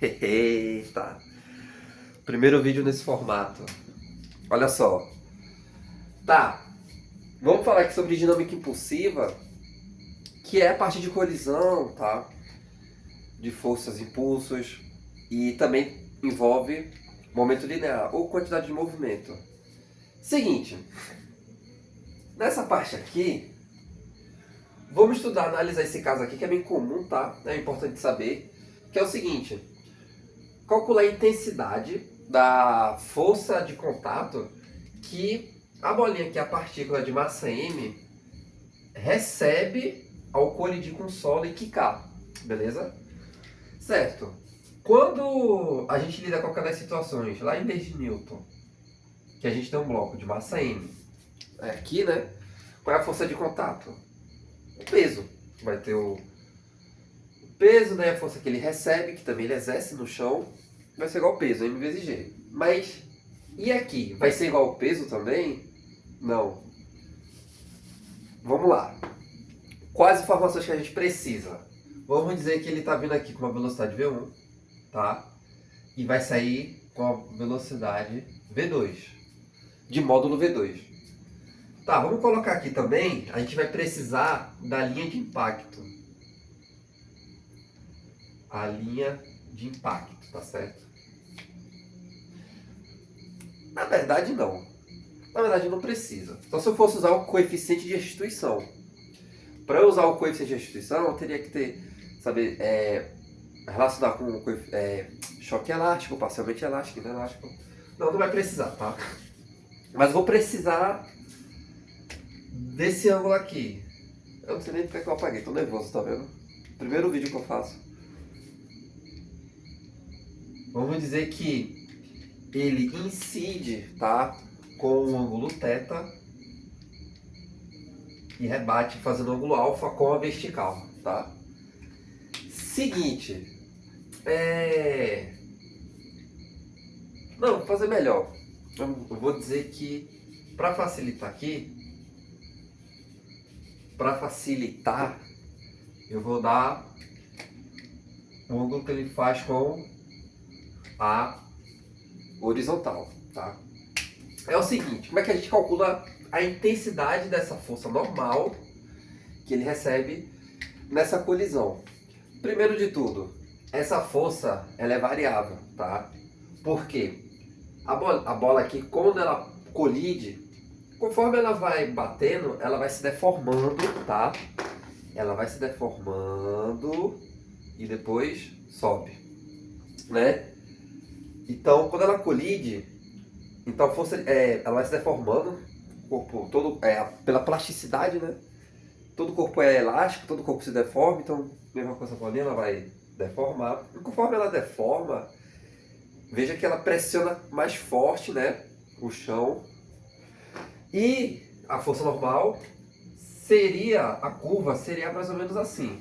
Eita! Primeiro vídeo nesse formato. Olha só. Tá, vamos falar aqui sobre dinâmica impulsiva, que é a parte de colisão, tá? De forças e impulsos. E também envolve momento linear ou quantidade de movimento. Seguinte, nessa parte aqui, vamos estudar, analisar esse caso aqui, que é bem comum, tá? É importante saber, que é o seguinte. Calcular a intensidade da força de contato que a bolinha, que é a partícula de massa m, recebe ao colidir com o solo e quicar, beleza? Certo. Quando a gente lida com aquelas situações, lá em leis de Newton, que a gente tem um bloco de massa m, aqui, né? Qual é a força de contato? O peso. Vai ter o peso, né? A força que ele recebe, que também ele exerce no chão, vai ser igual ao peso, m vezes g. Mas, e aqui? Vai ser igual ao peso também? Não. Vamos lá. Quais informações que a gente precisa? Vamos dizer que ele está vindo aqui com uma velocidade v1, tá? E vai sair com a velocidade v2, de módulo v2. Tá, vamos colocar aqui também, a gente vai precisar da linha de impacto. A linha de impacto, tá certo? Na verdade, não. Na verdade, não precisa. Só se eu fosse usar o coeficiente de restituição. Para eu usar o coeficiente de restituição, eu teria que saber relacionar com choque elástico, parcialmente elástico, inelástico. Não vai precisar, tá? Mas vou precisar desse ângulo aqui. Eu não sei nem porque que eu apaguei, tô nervoso, tá vendo? Primeiro vídeo que eu faço. Vamos dizer que ele incide, tá? Com o ângulo θ e rebate fazendo ângulo alfa com a vertical, tá? Seguinte, não, vou fazer melhor. Eu vou dizer que para facilitar aqui, eu vou dar o ângulo que ele faz com a horizontal, tá? É o seguinte, como é que a gente calcula a intensidade dessa força normal que ele recebe nessa colisão? Primeiro de tudo, essa força ela é variável, tá? Por quê? A bola aqui, quando ela colide, conforme ela vai batendo, ela vai se deformando, tá? Ela vai se deformando e depois sobe, né? Então, quando ela colide, então a força, ela vai se deformando, o corpo todo, pela plasticidade, né? Todo o corpo é elástico, todo o corpo se deforma, então, mesma coisa com a bolinha, ela vai deformar. E conforme ela deforma, veja que ela pressiona mais forte, né? O chão. E a força normal a curva seria mais ou menos assim.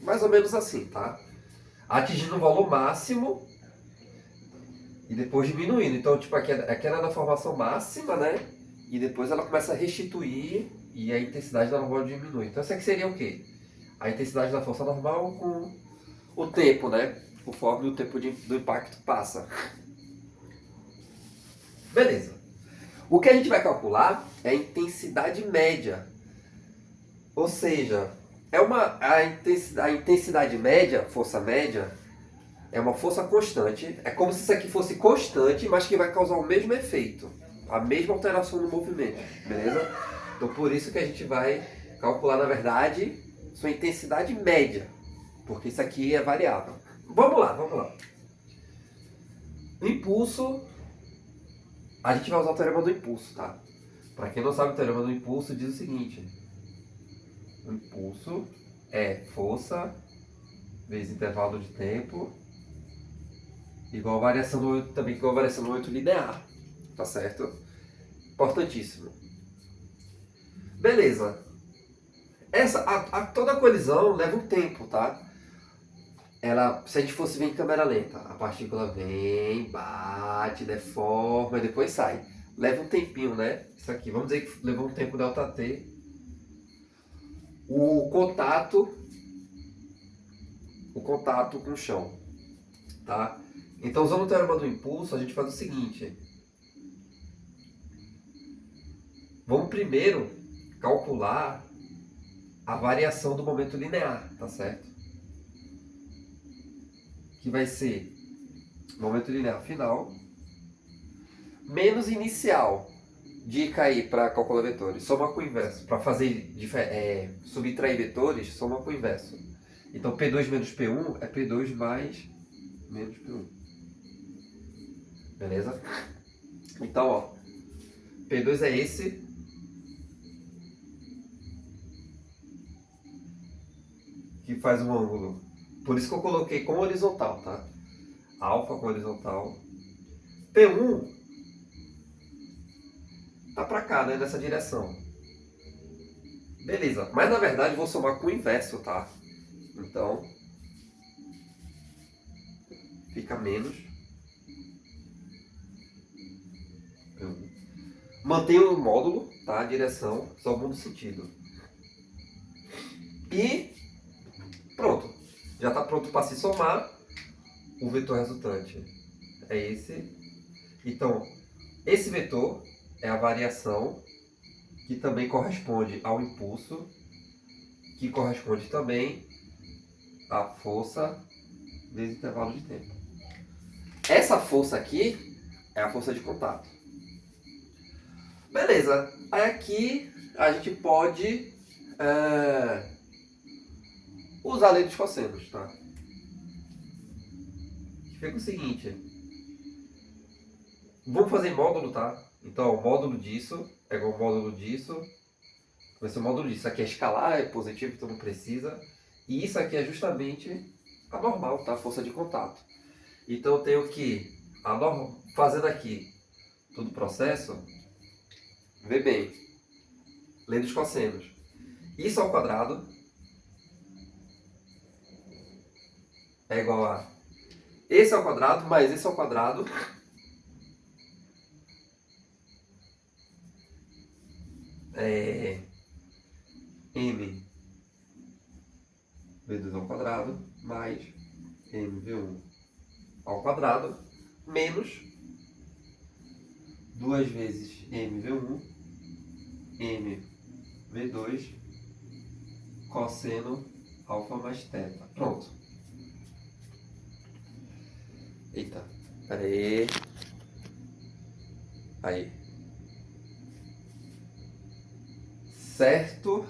Mais ou menos assim, tá? Atingindo o valor máximo e depois diminuindo. Então, tipo, aqui era na formação máxima, né? E depois ela começa a restituir e a intensidade da normal diminui. Então, isso aqui seria o quê? A intensidade da força normal com o tempo, né? Conforme o tempo do impacto passa. Beleza. O que a gente vai calcular é a intensidade média. Ou seja, a intensidade média, força média, é uma força constante. É como se isso aqui fosse constante, mas que vai causar o mesmo efeito. A mesma alteração no movimento, beleza? Então por isso que a gente vai calcular, na verdade, sua intensidade média. Porque isso aqui é variável. Vamos lá. O impulso, a gente vai usar o teorema do impulso, tá? Para quem não sabe, o teorema do impulso diz o seguinte. O impulso é força vezes intervalo de tempo igual a variação do momento linear, tá certo? Importantíssimo. Beleza. Toda colisão leva um tempo, tá? Se a gente fosse ver em câmera lenta, a partícula vem, bate, deforma e depois sai. Leva um tempinho, né? Isso aqui, vamos dizer que levou um tempo ΔT. O contato o contato com o chão, tá? Então, usando o teorema do impulso, a gente faz o seguinte. Vamos primeiro calcular a variação do momento linear, tá certo? Que vai ser momento linear final menos inicial de cair para calcular vetores, soma com o inverso. Para fazer subtrair vetores, soma com o inverso. Então P2 menos P1 é P2 mais menos P1. Beleza? Então, ó, P2 é esse. Que faz um ângulo. Por isso que eu coloquei com horizontal, tá? Alfa com horizontal. P1 tá pra cá, né? Nessa direção. Beleza. Mas na verdade eu vou somar com o inverso, tá? Então, fica menos. P1. Mantenho o módulo, tá? A direção, só muda o sentido. E pronto. Já está pronto para se somar o vetor resultante. É esse. Então, esse vetor é a variação que também corresponde ao impulso, que corresponde também à força vezes intervalo de tempo. Essa força aqui é a força de contato. Beleza. Aí aqui a gente pode usar a lei dos cossenos, tá? Fica o seguinte. Vamos fazer em módulo, tá? Então, o módulo disso é igual ao módulo disso. Vai ser o módulo disso. Isso aqui é escalar, é positivo, então não precisa. E isso aqui é justamente a normal, tá? A força de contato. Então, eu tenho que, fazendo aqui todo o processo, vê bem, lei dos cossenos. Isso ao quadrado é igual a esse ao quadrado mais esse ao quadrado m v2 ao quadrado mais mv1 ao quadrado menos 2 vezes mv1 mv2 cosseno alfa mais θ. Pronto. Eita, pera aí. Aí. Certo.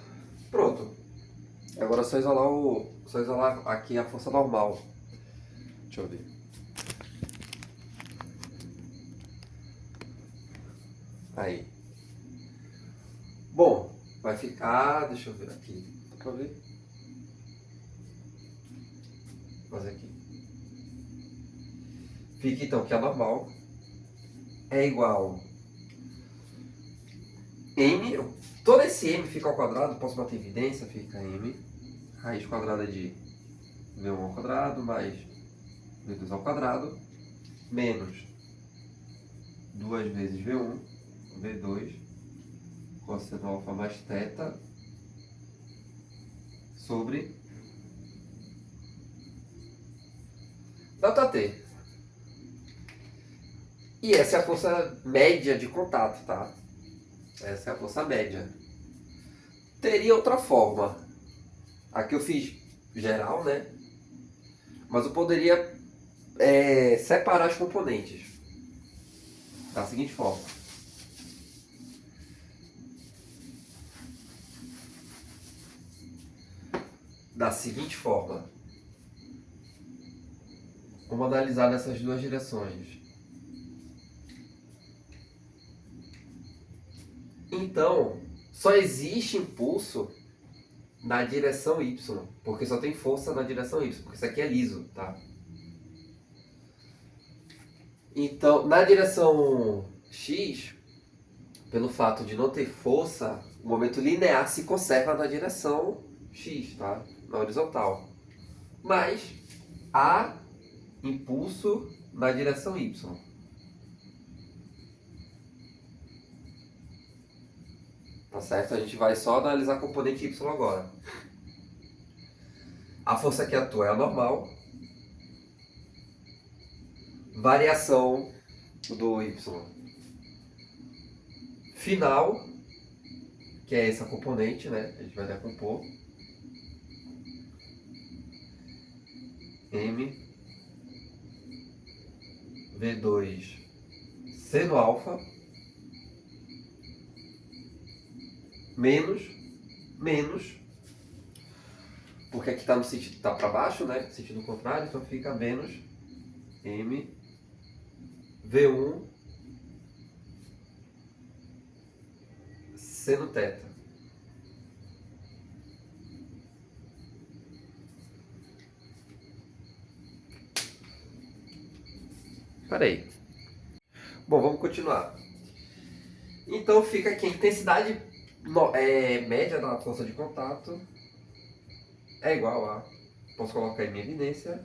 Pronto. Agora é só isolar aqui a força normal. Deixa eu ver. Aí. Bom, vai ficar. Deixa eu ver aqui. Dá pra ver? Vou fazer aqui. Fica então que a normal é igual m. Todo esse m fica ao quadrado, posso bater evidência, fica m. Raiz quadrada de v1 ao quadrado mais v2 ao quadrado menos 2 vezes v1, v2, cosseno alfa mais θ sobre ΔT. E essa é a força média de contato, tá? Essa é a força média. Teria outra forma. Aqui eu fiz geral, né? Mas eu poderia separar as componentes da seguinte forma. Vamos analisar nessas duas direções. Então, só existe impulso na direção y, porque só tem força na direção y, porque isso aqui é liso, tá? Então, na direção x, pelo fato de não ter força, o momento linear se conserva na direção x, tá? Na horizontal. Mas há impulso na direção y. Tá certo? A gente vai só analisar a componente y agora. A força que atua é a normal. Variação do y final, que é essa componente, né? A gente vai decompor. M V2 seno alfa menos, porque aqui está no sentido, tá para baixo, né? Sentido contrário, então fica menos M V1 seno teta. Peraí. Bom, vamos continuar. Então fica aqui a intensidade média da força de contato é igual a, posso colocar em minha evidência,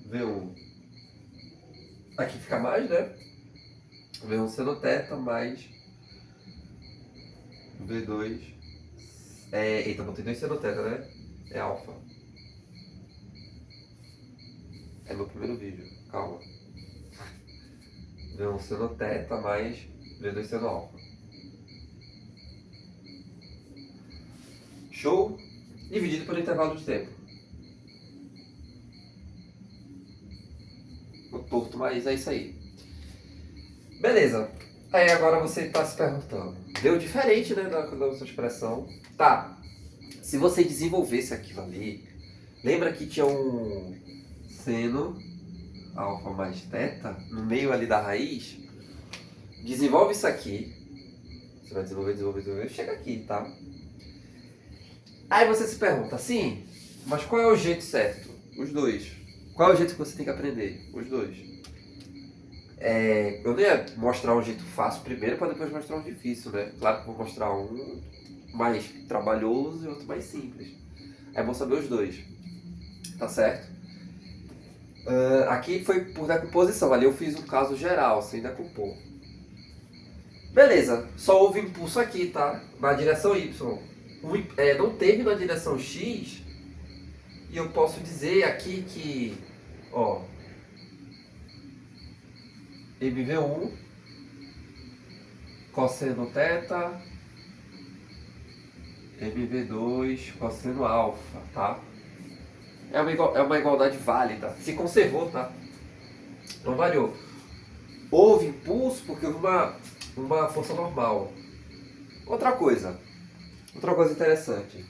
V1, aqui fica mais, né? V1 seno teta mais V2, eita, botei 2 seno teta, né? É alfa. É meu primeiro vídeo, calma. V1 seno teta mais V2 seno alfa. Show? Dividido pelo intervalo de tempo. O torto, mas é isso aí. Beleza. Aí agora você está se perguntando. Deu diferente, né, da sua expressão. Tá. Se você desenvolvesse aquilo ali, lembra que tinha um seno alfa mais teta no meio ali da raiz? Desenvolve isso aqui. Você vai desenvolver, chega aqui, tá? Aí você se pergunta, sim, mas qual é o jeito certo? Os dois. Qual é o jeito que você tem que aprender? Os dois. Eu não ia mostrar um jeito fácil primeiro para depois mostrar um difícil, né? Claro que vou mostrar um mais trabalhoso e outro mais simples. É bom saber os dois. Tá certo? Aqui foi por decomposição, ali eu fiz um caso geral, sem decompor. Beleza, só houve impulso aqui, tá? Na direção Y. Não teve na direção X. E eu posso dizer aqui que, ó, MV1 cosseno teta, MV2 cosseno alfa, tá? É uma igualdade válida. Se conservou, tá? Não variou. Houve impulso porque houve uma força normal. Outra coisa interessante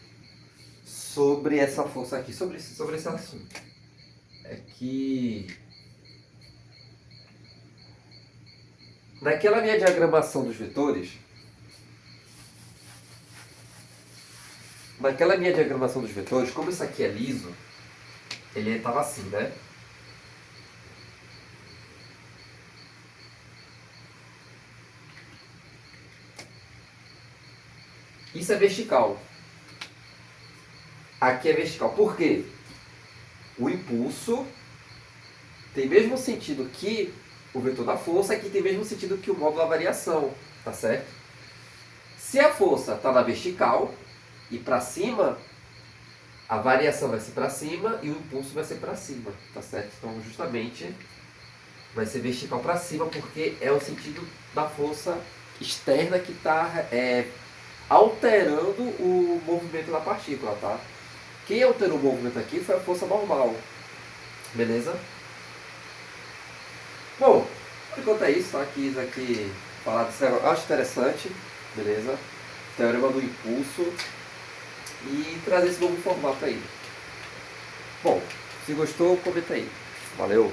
sobre essa força aqui, sobre esse assunto, é que naquela minha diagramação dos vetores, como isso aqui é liso, ele estava assim, né? Isso é vertical. Aqui é vertical. Por quê? O impulso tem mesmo sentido que o vetor da força, aqui tem mesmo sentido que o módulo da variação, tá certo? Se a força está na vertical e para cima, a variação vai ser para cima e o impulso vai ser para cima, tá certo? Então, justamente, vai ser vertical para cima porque é o sentido da força externa que está alterando o movimento da partícula, tá? Quem alterou o movimento aqui foi a força normal, beleza? Bom, por enquanto é isso, tá? Quis aqui falar desse negócio, acho interessante, beleza? Teorema do impulso e trazer esse novo formato aí. Bom, se gostou, comenta aí. Valeu!